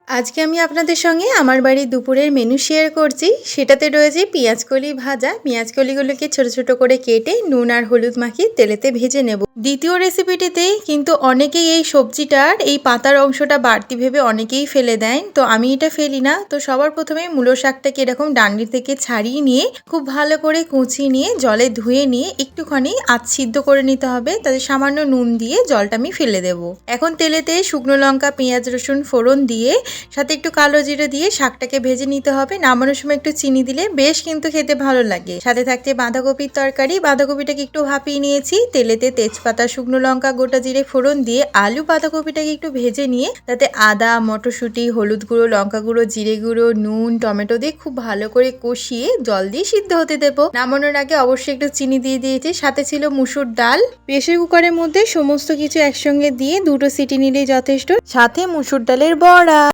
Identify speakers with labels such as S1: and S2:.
S1: আজকে আমি আপনাদের সঙ্গে আমার বাড়ির দুপুরের মেনু শেয়ার করছি। সেটাতে রয়েছে পেঁয়াজকলি ভাজা। পেঁয়াজকলিগুলোকে ছোট ছোট করে কেটে নুন আর হলুদ মাখিয়ে তেলেতে ভেজে নেব। দ্বিতীয় রেসিপিটিতে কিন্তু অনেকেই এই সবজিটার এই পাতার অংশটা বাড়তি ভেবে অনেকেই ফেলে দেন, তো আমি এটা ফেলি না। তো সবার প্রথমে মূলো শাকটাকে এরকম ডান্ডি থেকে ছাড়িয়ে নিয়ে খুব ভালো করে কুচিয়ে নিয়ে জলে ধুয়ে নিয়ে একটুখানি সিদ্ধ করে নিতে হবে। তাতে সামান্য নুন দিয়ে জলটা আমি ফেলে দেব। এখন তেলেতে শুকনো লঙ্কা, পেঁয়াজ, রসুন ফোড়ন দিয়ে সাথে একটু কালো জিরে দিয়ে শাকটাকে ভেজে নিতে হবে। নামানোর সময় একটু চিনি দিলে বেশ কিন্তু খেতে ভালো লাগে। সাথে থাকছে বাঁধাকপির তরকারি। বাঁধাকপিটাকে একটু ভাপিয়ে নিয়েছি। তেলেতে তেজপাতা, শুকনো লঙ্কা, গোটা জিরে ফোড়ন দিয়ে আলু বাঁধাকপিটাকে একটু ভেজে নিয়ে তাতে আদা, মটরশুঁটি, হলুদ গুঁড়ো, লঙ্কা গুঁড়ো, জিরে গুঁড়ো, নুন, টমেটো দিয়ে খুব ভালো করে কষিয়ে জল দিয়ে সিদ্ধ হতে দেবো। নামানোর আগে অবশ্যই একটু চিনি দিয়ে দিয়েছি। সাথে ছিল মুসুর ডাল। প্রেসার কুকারের মধ্যে সমস্ত কিছু একসঙ্গে দিয়ে 2টো সিটি নিলেই যথেষ্ট। সাথে মুসুর ডালের বড়া।